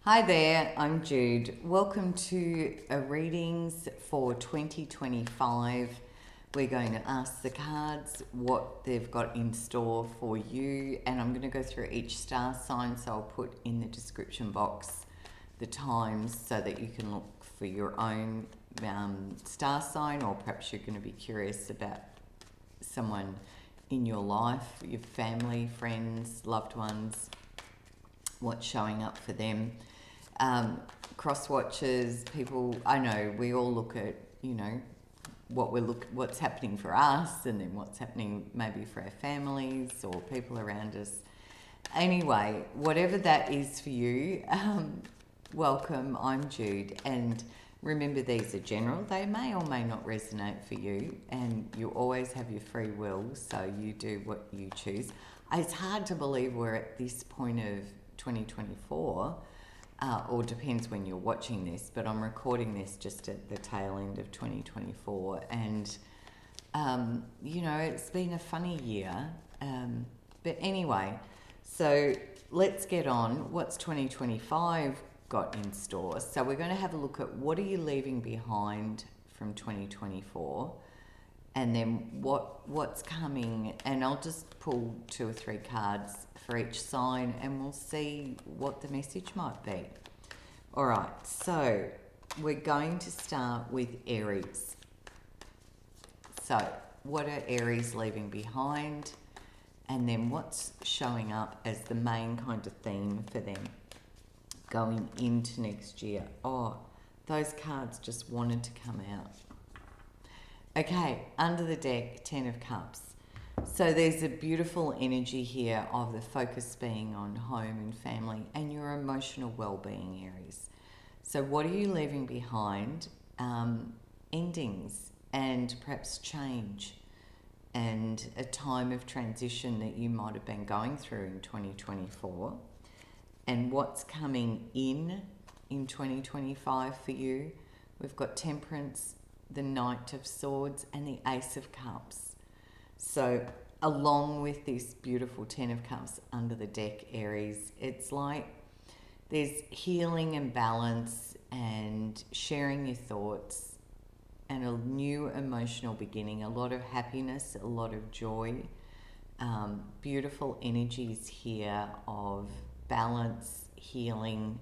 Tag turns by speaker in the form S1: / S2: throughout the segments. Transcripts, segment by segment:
S1: Hi there, I'm Jude. Welcome to readings for 2025. We're going to ask the cards what they've got in store for you, and I'm going to go through each star sign, so I'll put in the description box the times so that you can look for your own star sign, or perhaps you're going to be curious about someone in your life, your family, friends, loved ones, what's showing up for them. Cross watches, people, I know we all look at, what's happening for us, and then what's happening maybe for our families or people around us. Anyway, whatever that is for you, welcome. I'm Jude, and remember, these are general. They may or may not resonate for you, and you always have your free will, so you do what you choose. It's hard to believe we're at this point of 2024, or depends when you're watching this, but I'm recording this just at the tail end of 2024, and it's been a funny year, but anyway, so let's get on. What's 2025 got in store? So we're going to have a look at what are you leaving behind from 2024, and then what's coming, and I'll just pull 2 or 3 cards for each sign, and we'll see what the message might be. All right, so we're going to start with Aries. So what are Aries leaving behind, and then what's showing up as the main kind of theme for them going into next year? Oh, those cards just wanted to come out. Okay, under the deck, 10 of Cups. So there's a beautiful energy here of the focus being on home and family and your emotional well-being, Aries. So what are you leaving behind? Endings and perhaps change, and a time of transition that you might have been going through in 2024. And what's coming in 2025 for you? We've got Temperance, the Knight of Swords, and the Ace of Cups. So along with this beautiful 10 of Cups under the deck, Aries, it's like there's healing and balance and sharing your thoughts and a new emotional beginning, a lot of happiness, a lot of joy, beautiful energies here of balance, healing,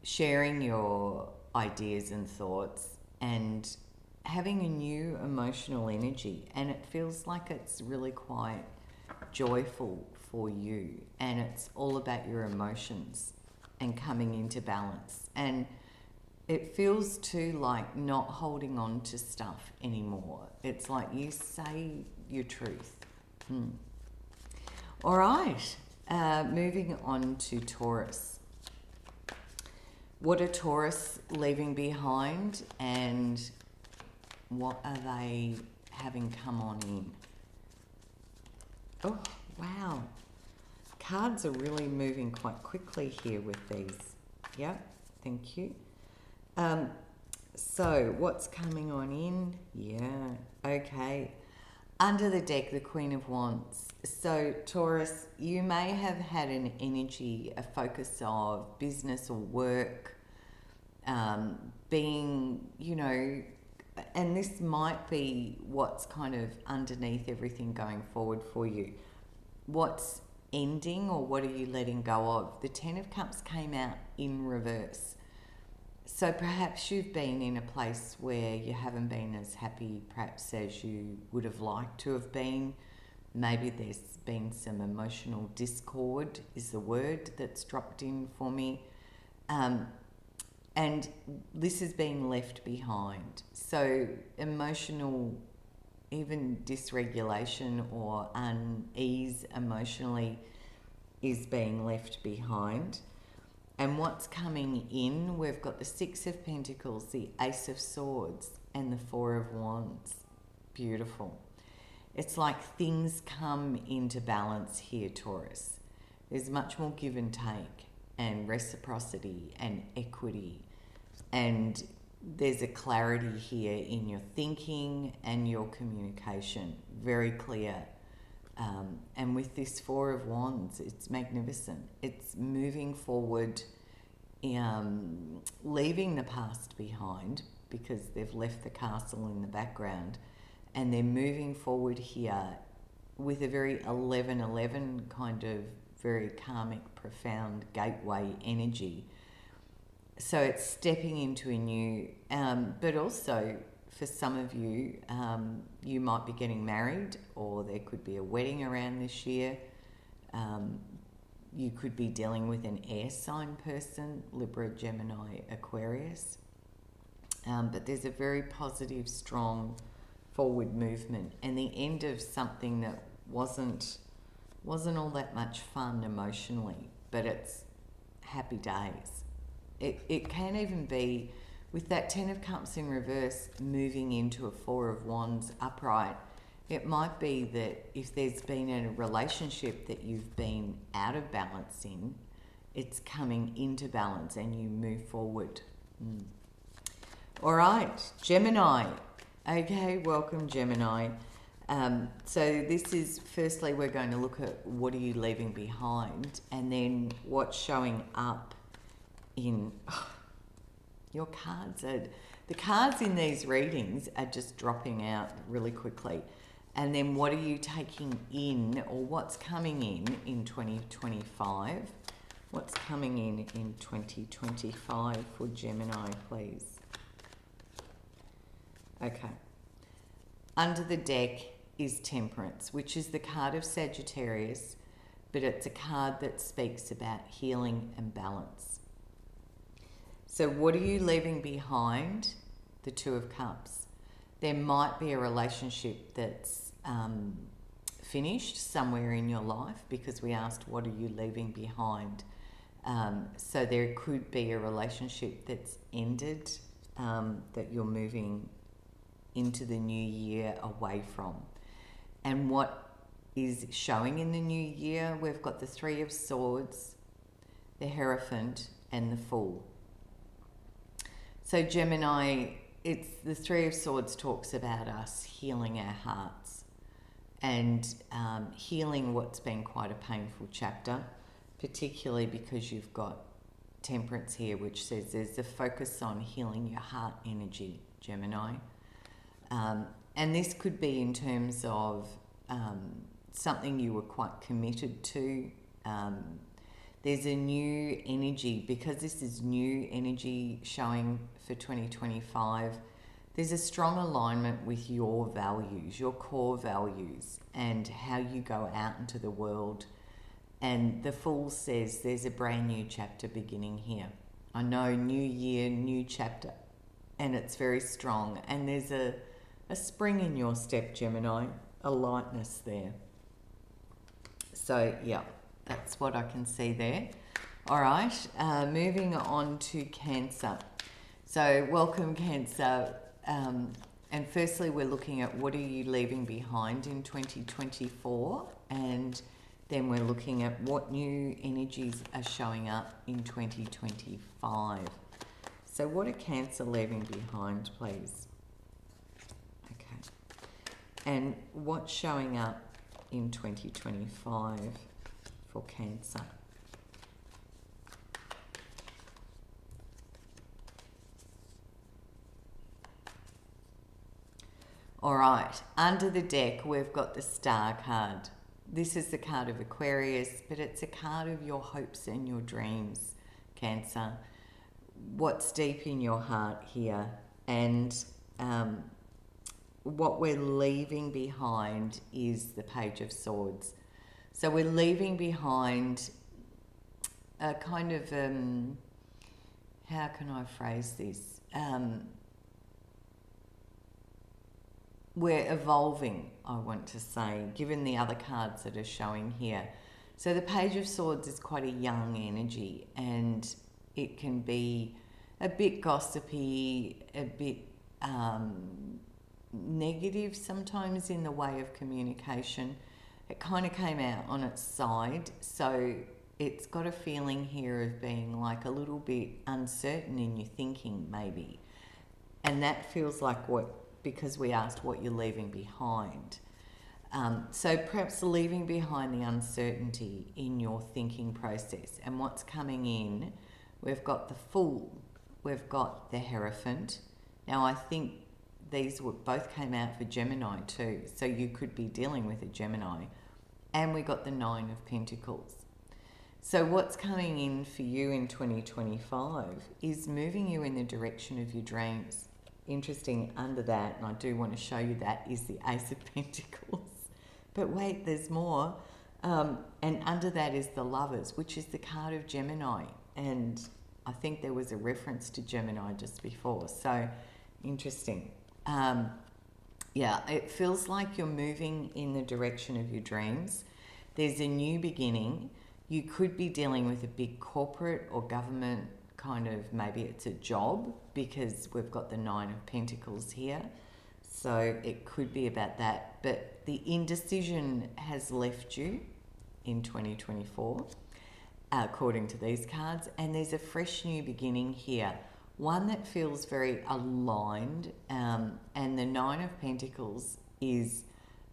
S1: sharing your ideas and thoughts, and having a new emotional energy. And it feels like it's really quite joyful for you, and it's all about your emotions and coming into balance. And it feels too like not holding on to stuff anymore. It's like you say your truth. All right, moving on to Taurus. What are Taurus leaving behind, and what are they having come on in? Oh, wow. Cards are really moving quite quickly here with these. Yep, thank you. So what's coming on in? Yeah, okay. Under the deck, the Queen of Wands. So Taurus, you may have had an energy, a focus of business or work, being, and this might be what's kind of underneath everything going forward for you. What's ending, or what are you letting go of? The 10 of Cups came out in reverse. So perhaps you've been in a place where you haven't been as happy perhaps as you would have liked to have been. Maybe there's been some emotional discord is the word that's dropped in for me. And this is being left behind. So emotional, even dysregulation or unease emotionally is being left behind. And what's coming in, we've got the 6 of Pentacles, the Ace of Swords, and the 4 of Wands. Beautiful. It's like things come into balance here, Taurus. There's much more give and take and reciprocity and equity. And there's a clarity here in your thinking and your communication. Very clear. And with this 4 of Wands, it's magnificent. It's moving forward leaving the past behind because they've left the castle in the background, and they're moving forward here with a very 11:11 kind of very karmic, profound gateway energy. So it's stepping into a new, but also for some of you, you might be getting married, or there could be a wedding around this year. You could be dealing with an air sign person, Libra, Gemini, Aquarius. But there's a very positive, strong forward movement, and the end of something that wasn't all that much fun emotionally, but it's happy days. It can even be, with that Ten of Cups in reverse moving into a Four of Wands upright, it might be that if there's been a relationship that you've been out of balance in, it's coming into balance and you move forward. All right, Gemini. Okay, welcome, Gemini. So this is, firstly, we're going to look at what are you leaving behind, and then what's showing up in your cards. The cards in these readings are just dropping out really quickly. And then what are you taking in, or what's coming in 2025? What's coming in 2025 for Gemini, please? Okay. Under the deck is Temperance, which is the card of Sagittarius, but it's a card that speaks about healing and balance. So what are you leaving behind? The Two of Cups. There might be a relationship that's finished somewhere in your life, because we asked what are you leaving behind. So there could be a relationship that's ended, that you're moving into the new year away from. And what is showing in the new year, we've got the Three of Swords, the Hierophant, and the Fool. So Gemini, it's the Three of Swords talks about us healing our hearts and healing what's been quite a painful chapter, particularly because you've got Temperance here, which says there's a focus on healing your heart energy, Gemini. And this could be in terms of something you were quite committed to. There's a new energy, because this is new energy showing for 2025. There's a strong alignment with your values, your core values, and how you go out into the world. And the Fool says there's a brand new chapter beginning here. I know, new year, new chapter, and it's very strong. And there's a spring in your step, Gemini, a lightness there. So, yeah, that's what I can see there. All right, moving on to Cancer. So, welcome, Cancer. And firstly, we're looking at what are you leaving behind in 2024, and then we're looking at what new energies are showing up in 2025. So what are Cancer leaving behind, please? Okay. And what's showing up in 2025 for Cancer? All right, under the deck, we've got the Star card. This is the card of Aquarius, but it's a card of your hopes and your dreams, Cancer. What's deep in your heart here, and what we're leaving behind is the Page of Swords. So we're leaving behind a kind of, how can I phrase this? We're evolving, I want to say, given the other cards that are showing here. So the Page of Swords is quite a young energy, and it can be a bit gossipy, a bit negative sometimes in the way of communication. It kind of came out on its side, so it's got a feeling here of being like a little bit uncertain in your thinking, maybe. And that feels like because we asked what you're leaving behind. So perhaps leaving behind the uncertainty in your thinking process. And what's coming in we've got the Fool, we've got the Hierophant. Now I think these both came out for Gemini too, so you could be dealing with a Gemini. And we got the Nine of Pentacles. So what's coming in for you in 2025 is moving you in the direction of your dreams. Interesting, under that, and I do want to show you that, is the Ace of Pentacles. But wait, there's more. And under that is the Lovers, which is the card of Gemini. And I think there was a reference to Gemini just before. So interesting. Yeah, it feels like you're moving in the direction of your dreams. There's a new beginning. You could be dealing with a big corporate or government kind of, maybe it's a job, because we've got the Nine of Pentacles here. So it could be about that. But the indecision has left you in 2024, according to these cards. And there's a fresh new beginning here. One that feels very aligned, and the Nine of Pentacles is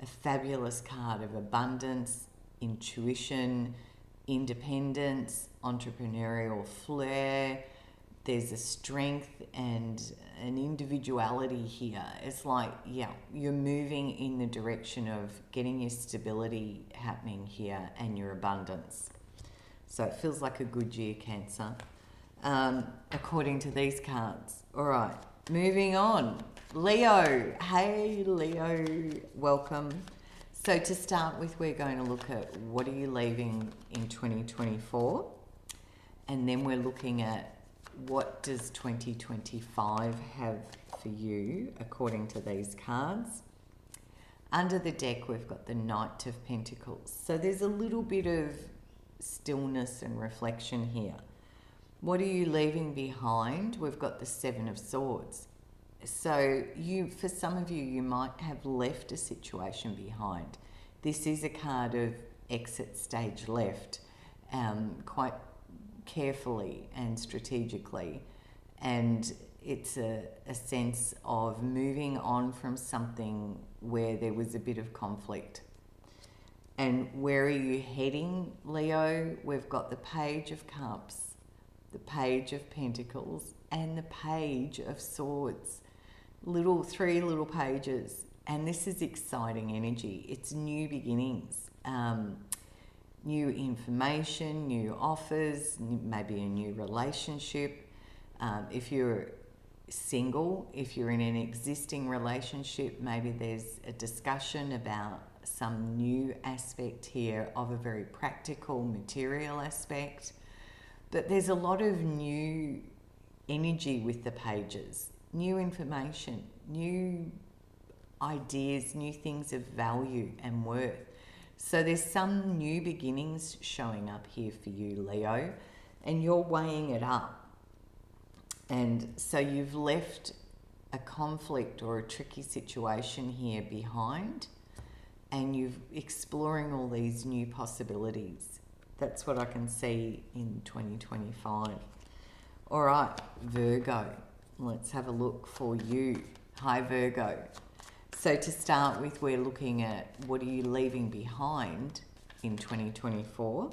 S1: a fabulous card of abundance, intuition, independence, entrepreneurial flair. There's a strength and an individuality here. It's like, yeah, you're moving in the direction of getting your stability happening here and your abundance. So it feels like a good year, Cancer. According to these cards. All right, moving on. Leo. Hey, Leo. Welcome. So to start with, we're going to look at what are you leaving in 2024? And then we're looking at what does 2025 have for you, according to these cards. Under the deck, we've got the Knight of Pentacles. So there's a little bit of stillness and reflection here. What are you leaving behind? We've got the Seven of Swords. So for some of you, you might have left a situation behind. This is a card of exit stage left, quite carefully and strategically. And it's a sense of moving on from something where there was a bit of conflict. And where are you heading, Leo? We've got the Page of Cups, the Page of Pentacles, and the Page of Swords. Three little pages. And this is exciting energy. It's new beginnings, new information, new offers, maybe a new relationship. If you're single, if you're in an existing relationship, maybe there's a discussion about some new aspect here of a very practical, material aspect. But there's a lot of new energy with the pages, new information, new ideas, new things of value and worth. So there's some new beginnings showing up here for you, Leo, and you're weighing it up. And so you've left a conflict or a tricky situation here behind, and you're exploring all these new possibilities. That's what I can see in 2025. All right, Virgo, let's have a look for you. Hi, Virgo. So to start with, we're looking at what are you leaving behind in 2024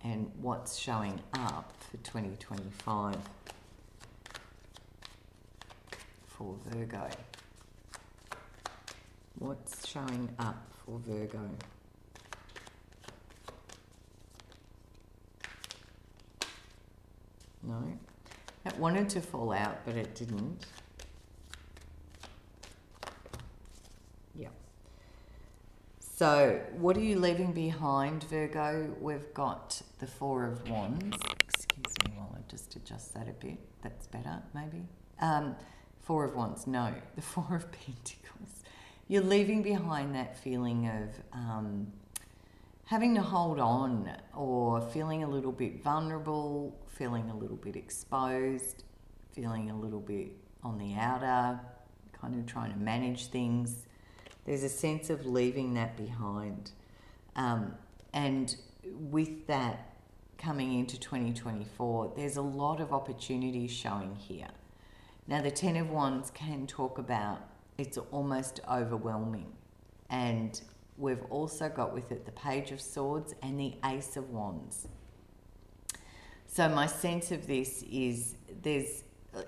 S1: and what's showing up for 2025 for Virgo. What's showing up for Virgo? No, it wanted to fall out, but it didn't. Yeah. So what are you leaving behind, Virgo? We've got the Four of Wands. Excuse me while I just adjust that a bit. That's better, maybe. Four of Wands, no. The Four of Pentacles. You're leaving behind that feeling of having to hold on, or feeling a little bit vulnerable, feeling a little bit exposed, feeling a little bit on the outer, kind of trying to manage things. There's a sense of leaving that behind. And with that coming into 2024, there's a lot of opportunities showing here. Now, the Ten of Wands can talk about it's almost overwhelming. And we've also got with it the Page of Swords and the Ace of Wands. So my sense of this is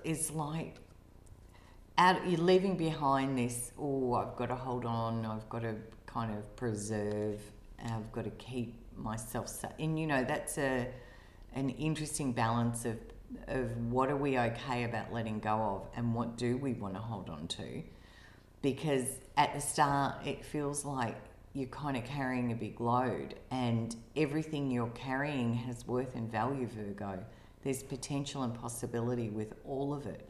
S1: is like you're leaving behind this, oh, I've got to hold on, I've got to kind of preserve, I've got to keep myself and you know, that's an interesting balance of what are we okay about letting go of and what do we want to hold on to, because at the start it feels like you're kind of carrying a big load, and everything you're carrying has worth and value, Virgo. There's potential and possibility with all of it.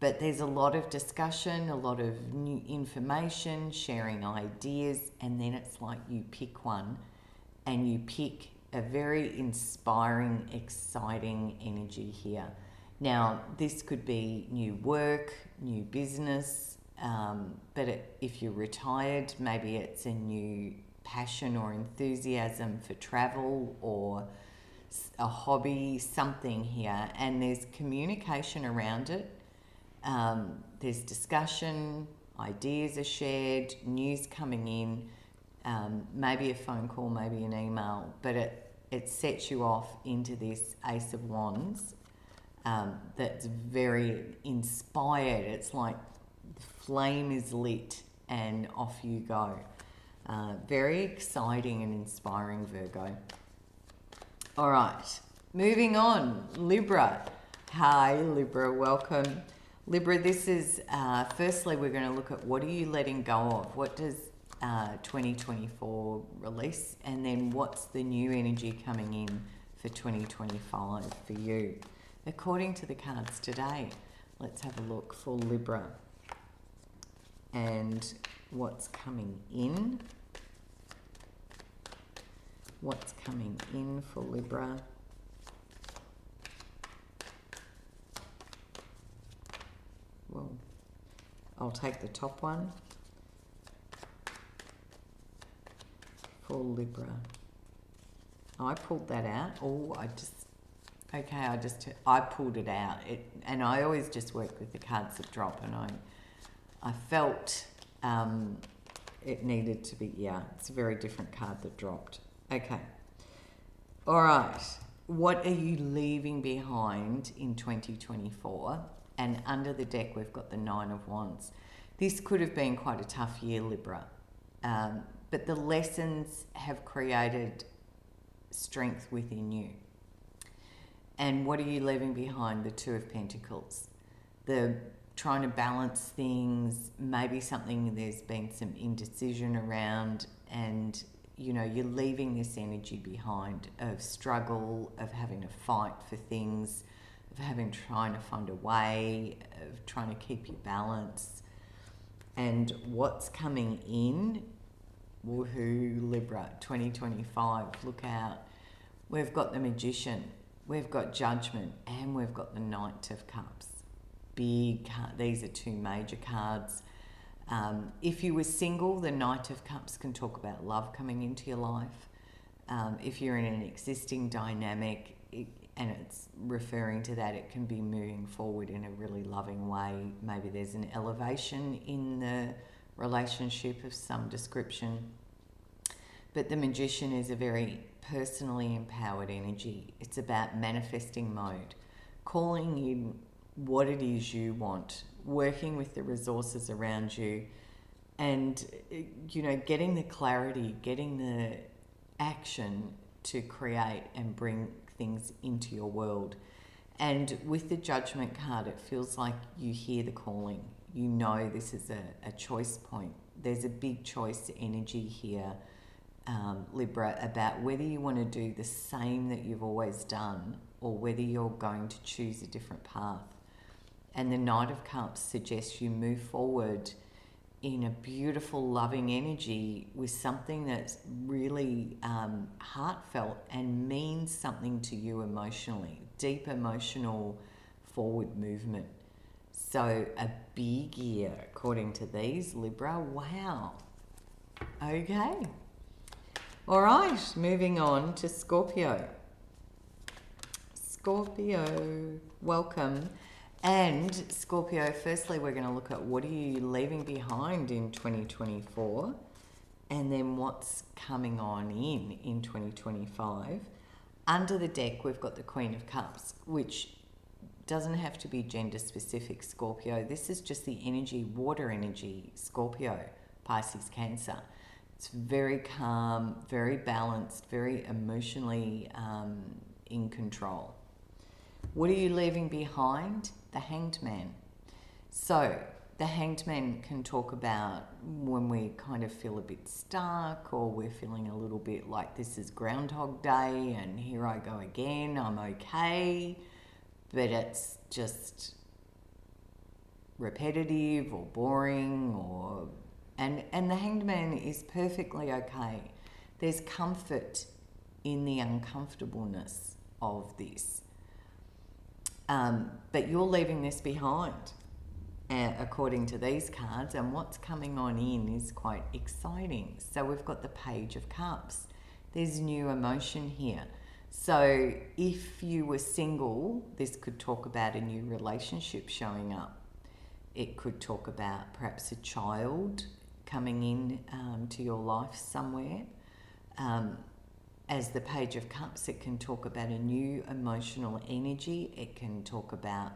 S1: But there's a lot of discussion, a lot of new information, sharing ideas, and then it's like you pick one and you pick a very inspiring, exciting energy here. Now, this could be new work, new business, but if you're retired, maybe it's a new passion or enthusiasm for travel or a hobby, something here, and there's communication around it. There's discussion, ideas are shared, news coming in, maybe a phone call, maybe an email, but it sets you off into this Ace of Wands that's very inspired. It's like the flame is lit and off you go. Very exciting and inspiring, Virgo. All right, moving on. Libra. Hi, Libra, welcome. Libra, this is, firstly, we're going to look at what are you letting go of? What does 2024 release? And then what's the new energy coming in for 2025 for you? According to the cards today, let's have a look for Libra. And what's coming in? What's coming in for Libra? Well, I'll take the top one for Libra. I pulled that out. Oh, I pulled it out. And I always just work with the cards that drop, and I felt it needed to be, yeah, it's a very different card that dropped. Okay. All right. What are you leaving behind in 2024? And under the deck, we've got the Nine of Wands. This could have been quite a tough year, Libra. But the lessons have created strength within you. And what are you leaving behind? The Two of Pentacles. The trying to balance things, maybe something there's been some indecision around, and you know, you're leaving this energy behind of struggle, of having to fight for things, of trying to find a way, of trying to keep your balance. And what's coming in, woohoo, Libra, 2025, look out. We've got the Magician, we've got Judgment, and we've got the Knight of Cups. Big card. These are two major cards. If you were single, the Knight of Cups can talk about love coming into your life. If you're in an existing dynamic, and it's referring to that, it can be moving forward in a really loving way. Maybe there's an elevation in the relationship of some description. But the Magician is a very personally empowered energy. It's about manifesting mode, calling in what it is you want, working with the resources around you, and you know, getting the clarity, getting the action to create and bring things into your world. And with the Judgment card, it feels like you hear the calling. You know this is a choice point. There's a big choice energy here, Libra, about whether you want to do the same that you've always done or whether you're going to choose a different path. And the Knight of Cups suggests you move forward in a beautiful, loving energy with something that's really heartfelt and means something to you emotionally. Deep emotional forward movement. So a big year, according to these, Libra. Wow. Okay. All right, moving on to Scorpio. Scorpio, welcome. And Scorpio, firstly, we're going to look at what are you leaving behind in 2024, and then what's coming on in 2025. Under the deck, we've got the Queen of Cups, which doesn't have to be gender specific, Scorpio. This is just the energy, water energy, Scorpio, Pisces, Cancer. It's very calm, very balanced, very emotionally in control. What are you leaving behind? The Hanged Man. So the Hanged Man can talk about when we kind of feel a bit stuck, or we're feeling a little bit like this is Groundhog Day and here I go again, I'm okay, but it's just repetitive or boring, or and the Hanged Man is perfectly okay. There's comfort in the uncomfortableness of this. But you're leaving this behind, according to these cards, and what's coming on in is quite exciting. So we've got the Page of Cups. There's new emotion here. So if you were single, this could talk about a new relationship showing up. It could talk about perhaps a child coming in to your life somewhere. As the Page of Cups, it can talk about a new emotional energy. It can talk about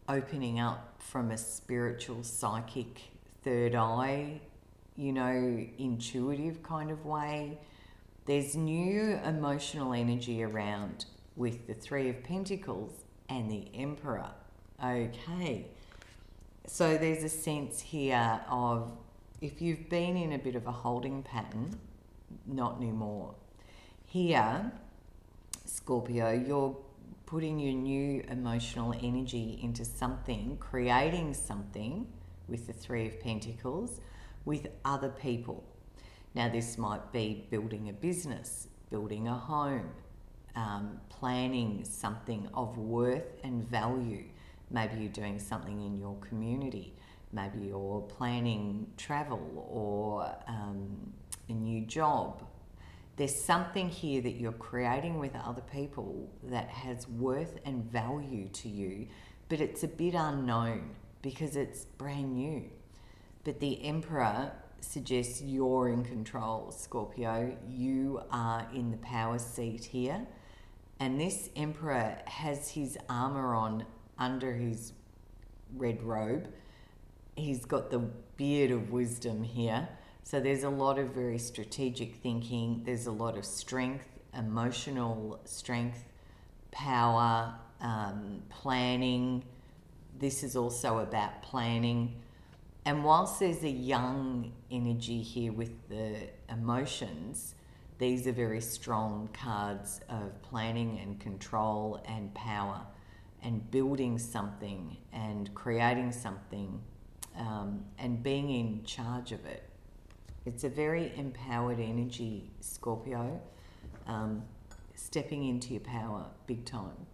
S1: opening up from a spiritual, psychic, third eye, intuitive kind of way. There's new emotional energy around with the Three of Pentacles and the Emperor. Okay, so there's a sense here of, if you've been in a bit of a holding pattern, not anymore. Here, Scorpio, you're putting your new emotional energy into something, creating something with the Three of Pentacles with other people. Now, this might be building a business, building a home, planning something of worth and value. Maybe you're doing something in your community. Maybe you're planning travel or a new job. There's something here that you're creating with other people that has worth and value to you, but it's a bit unknown because it's brand new. But the Emperor suggests you're in control, Scorpio. You are in the power seat here. And this Emperor has his armor on under his red robe. He's got the beard of wisdom here. So there's a lot of very strategic thinking. There's a lot of strength, emotional strength, power, planning. This is also about planning. And whilst there's a young energy here with the emotions, these are very strong cards of planning and control and power and building something and creating something and being in charge of it. It's a very empowered energy, Scorpio, stepping into your power big time.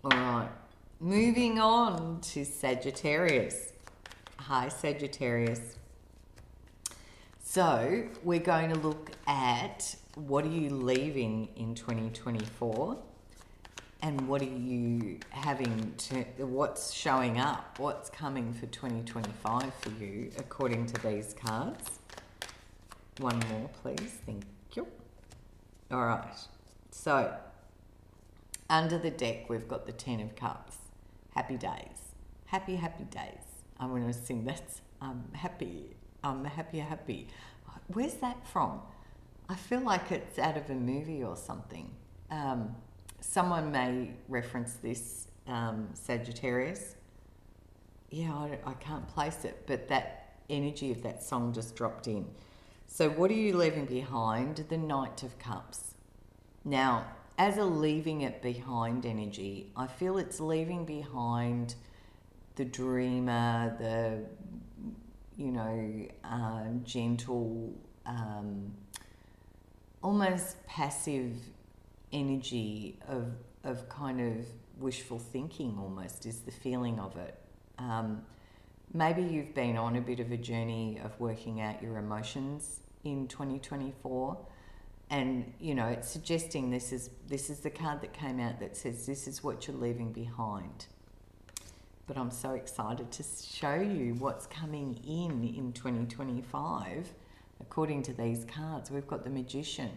S1: All right, moving on to Sagittarius. Hi, Sagittarius. So we're going to look at what are you leaving in 2024 and what are you having to, what's showing up, what's coming for 2025 for you according to these cards. One more, please. Thank you. All right. So under the deck, we've got the Ten of Cups. Happy days. Happy, happy days. I want to sing that. I'm happy. I'm happy, happy. Where's that from? I feel like it's out of a movie or something. Someone may reference this, Sagittarius. Yeah, I can't place it, but that energy of that song just dropped in. So what are you leaving behind? The Knight of Cups. Now, as a leaving it behind energy, I feel it's leaving behind the dreamer, the, gentle, almost passive energy of kind of wishful thinking almost is the feeling of it. Maybe you've been on a bit of a journey of working out your emotions in 2024, and it's suggesting this is the card that came out that says this is what you're leaving behind. But I'm so excited to show you what's coming in 2025 According to these cards, we've got the Magician,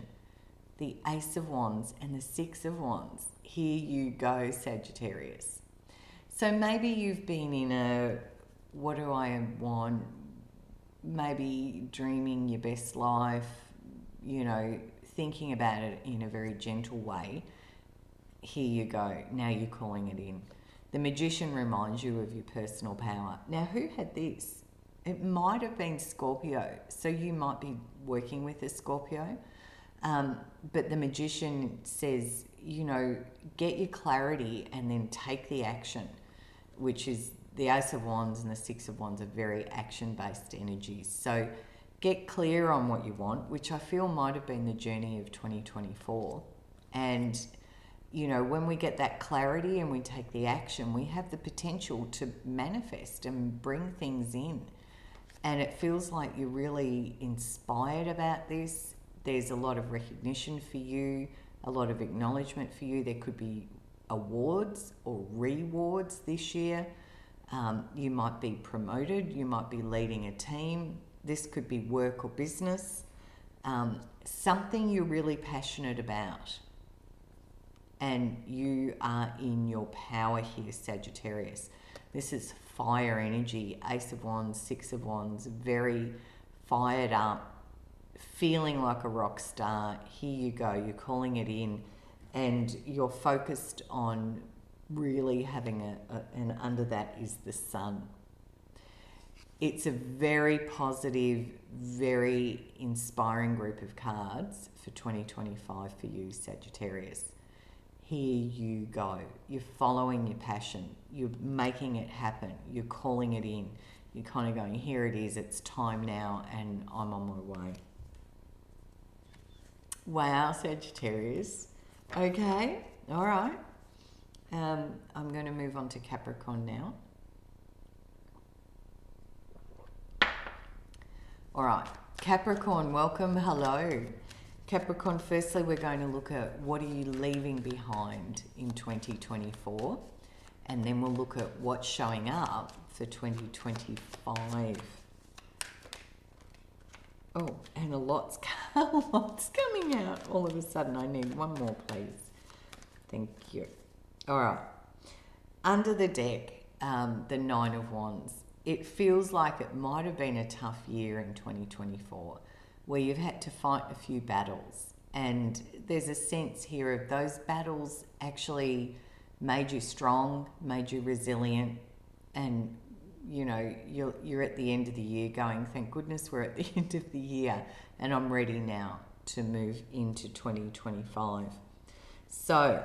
S1: the Ace of Wands, and the Six of Wands. Here you go, Sagittarius. So maybe you've been in a, what do I want? Maybe dreaming your best life, you know, thinking about it in a very gentle way. Here you go. Now you're calling it in. The Magician reminds you of your personal power. Now, who had this? It might have been Scorpio. So you might be working with a Scorpio. But the Magician says, you know, get your clarity and then take the action, which is the Ace of Wands and the Six of Wands are very action-based energies. So get clear on what you want, which I feel might have been the journey of 2024. And, you know, when we get that clarity and we take the action, we have the potential to manifest and bring things in. And it feels like you're really inspired about this. There's a lot of recognition for you, a lot of acknowledgement for you. There could be awards or rewards this year. You might be promoted. You might be leading a team. This could be work or business. Something you're really passionate about. And you are in your power here, Sagittarius. This is fire energy, Ace of Wands, Six of Wands, very fired up, feeling like a rock star. Here you go, you're calling it in, and you're focused on really having and under that is the sun. It's a very positive, very inspiring group of cards for 2025 for you, Sagittarius. Here you go. You're following your passion. You're making it happen. You're calling it in. You're kind of going, here it is. It's time now and I'm on my way. Wow, Sagittarius. Okay. All right. I'm going to move on to Capricorn now. All right. Capricorn, welcome. Hello. Capricorn, firstly, we're going to look at what are you leaving behind in 2024, and then we'll look at what's showing up for 2025. Oh, and a lot's coming out all of a sudden. I need one more, please. Thank you. All right. Under the deck, the Nine of Wands. It feels like it might have been a tough year in 2024. Where you've had to fight a few battles, and there's a sense here of those battles actually made you strong, made you resilient, and you know you're at the end of the year going, thank goodness we're at the end of the year and I'm ready now to move into 2025. So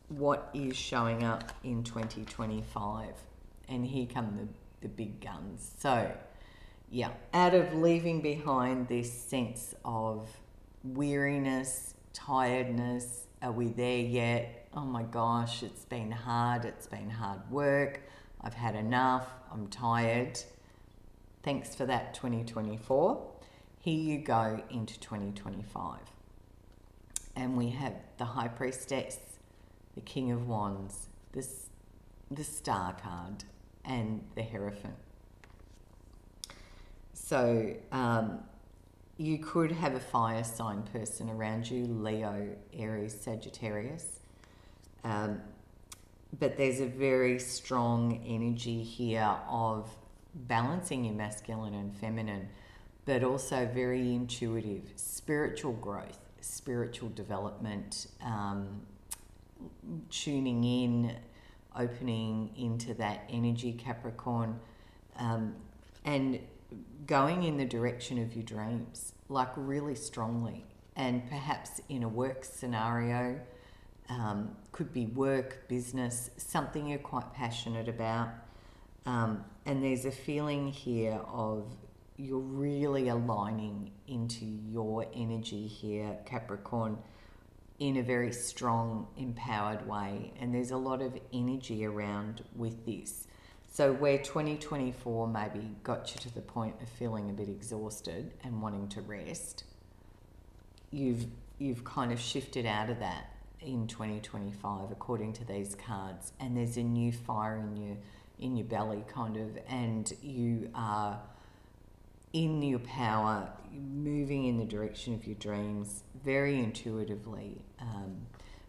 S1: what is showing up in 2025? And here come the big guns. So yeah, out of leaving behind this sense of weariness, tiredness, are we there yet? Oh my gosh, it's been hard work, I've had enough, I'm tired. Thanks for that, 2024. Here you go into 2025. And we have the High Priestess, the King of Wands, the Star card, and the Hierophant. So you could have a fire sign person around you, Leo, Aries, Sagittarius. But there's a very strong energy here of balancing your masculine and feminine, but also very intuitive, spiritual growth, spiritual development, tuning in, opening into that energy, Capricorn, and going in the direction of your dreams, like really strongly, and perhaps in a work scenario, could be work, business, something you're quite passionate about, and there's a feeling here of you're really aligning into your energy here, Capricorn, in a very strong, empowered way, and there's a lot of energy around with this. So where 2024 maybe got you to the point of feeling a bit exhausted and wanting to rest, you've kind of shifted out of that in 2025 according to these cards, and there's a new fire in your belly kind of, and you are in your power, moving in the direction of your dreams very intuitively.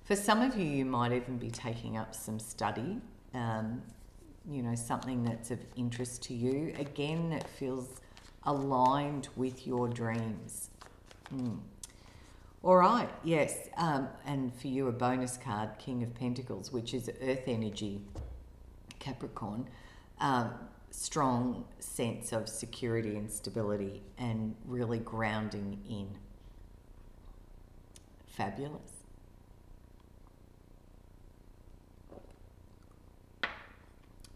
S1: For some of you, you might even be taking up some study, you know, something that's of interest to you. Again, that feels aligned with your dreams. All right, yes. And for you, a bonus card, King of Pentacles, which is earth energy, Capricorn. Strong sense of security and stability and really grounding in. Fabulous.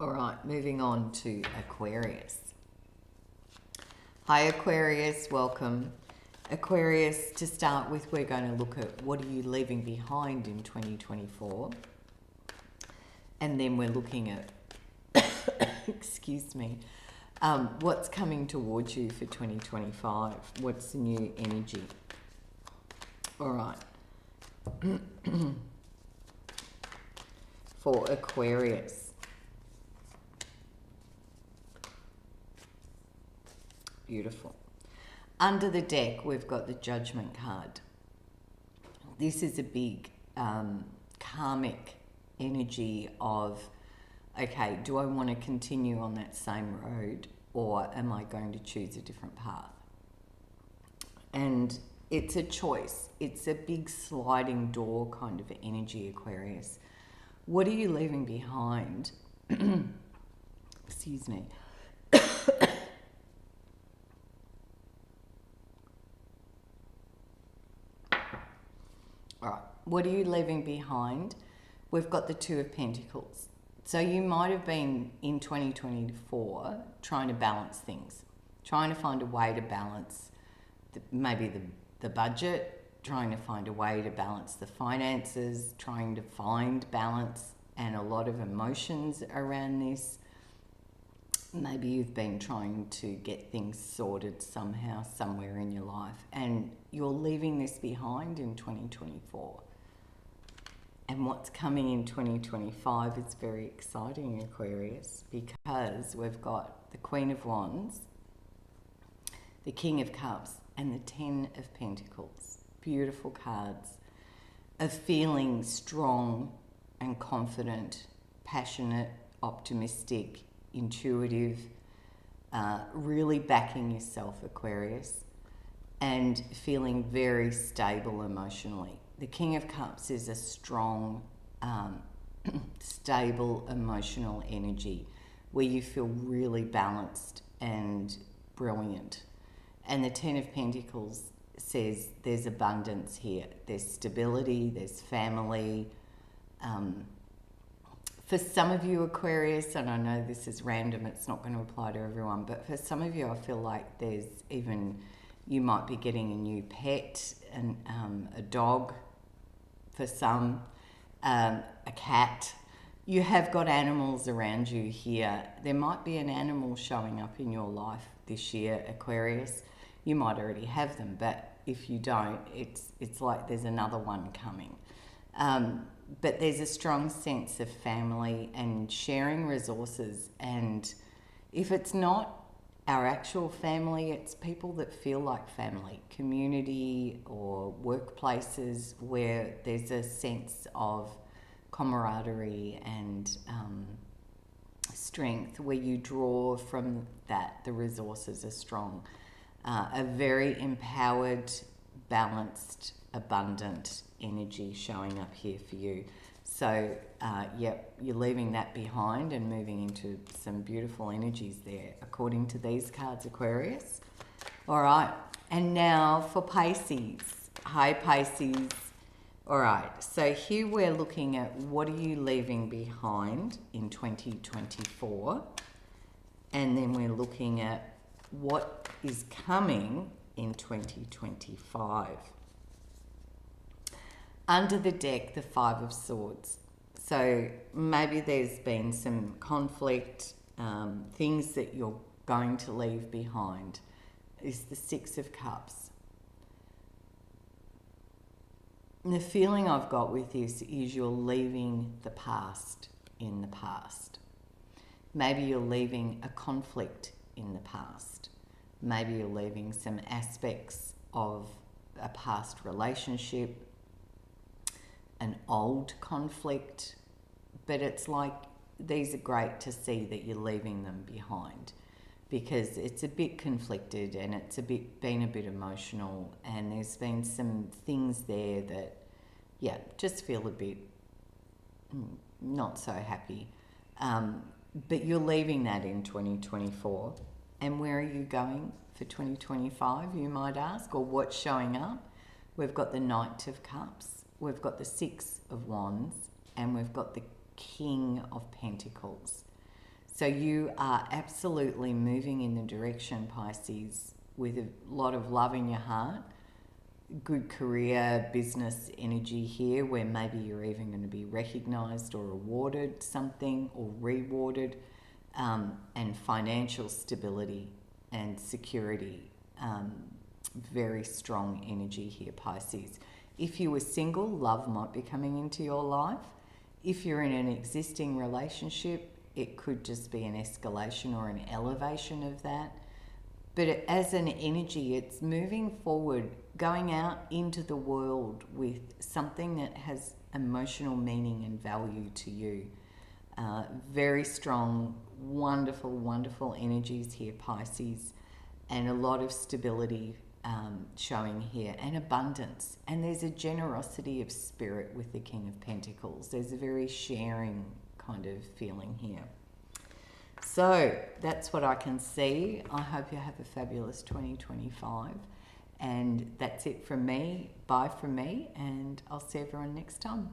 S1: All right, moving on to Aquarius. Hi Aquarius, welcome. Aquarius, to start with, we're going to look at what are you leaving behind in 2024. And then we're looking at excuse me, what's coming towards you for 2025? What's the new energy? All right. For Aquarius. Beautiful. Under the deck, we've got the Judgment card. This is a big karmic energy of, okay, do I want to continue on that same road or am I going to choose a different path? And it's a choice. It's a big sliding door kind of energy, Aquarius. What are you leaving behind? Excuse me. All right, what are you leaving behind? We've got the Two of Pentacles. So you might have been in 2024 trying to balance things, trying to find a way to balance maybe the budget, trying to find a way to balance the finances, trying to find balance and a lot of emotions around this. Maybe you've been trying to get things sorted somehow, somewhere in your life, and you're leaving this behind in 2024. And what's coming in 2025 is very exciting, Aquarius, because we've got the Queen of Wands, the King of Cups, and the Ten of Pentacles. Beautiful cards of feeling strong and confident, passionate, optimistic, intuitive, really backing yourself, Aquarius, and feeling very stable emotionally. The King of Cups is a strong, stable emotional energy where you feel really balanced and brilliant. And the Ten of Pentacles says there's abundance here. There's stability, there's family. For some of you, Aquarius, and I know this is random, it's not going to apply to everyone, but for some of you, I feel like there's even, you might be getting a new pet, and a dog for some, a cat. You have got animals around you here. There might be an animal showing up in your life this year, Aquarius. You might already have them, but if you don't, it's like there's another one coming. But there's a strong sense of family and sharing resources. And if it's not our actual family, it's people that feel like family, community or workplaces where there's a sense of camaraderie and strength, where you draw from that. The resources are strong. A very empowered, balanced, abundant energy showing up here for you. So, yep, you're leaving that behind and moving into some beautiful energies there, according to these cards, Aquarius. All right, and now for Pisces. Hi, Pisces. All right, so here we're looking at what are you leaving behind in 2024, and then we're looking at what is coming in 2025. Under the deck, the Five of Swords. So maybe there's been some conflict, things that you're going to leave behind. Is the Six of Cups. And the feeling I've got with this is you're leaving the past in the past. Maybe you're leaving a conflict in the past. Maybe you're leaving some aspects of a past relationship, an old conflict, but it's like these are great to see that you're leaving them behind, because it's a bit conflicted and it's been a bit emotional, and there's been some things there that, yeah, just feel a bit not so happy. But you're leaving that in 2024. And where are you going for 2025, you might ask, or what's showing up? We've got the Knight of Cups, we've got the Six of Wands, and we've got the King of Pentacles. So you are absolutely moving in the direction, Pisces, with a lot of love in your heart, good career, business energy here, where maybe you're even going to be recognised or awarded something or rewarded, and financial stability and security. Very strong energy here, Pisces. If you were single, love might be coming into your life. If you're in an existing relationship, it could just be an escalation or an elevation of that. But as an energy, it's moving forward, going out into the world with something that has emotional meaning and value to you. Very strong, wonderful, wonderful energies here, Pisces, and a lot of stability showing here, and abundance. And there's a generosity of spirit with the King of Pentacles. There's a very sharing kind of feeling here. So that's what I can see. I hope you have a fabulous 2025. And that's it from me. Bye from me, and I'll see everyone next time.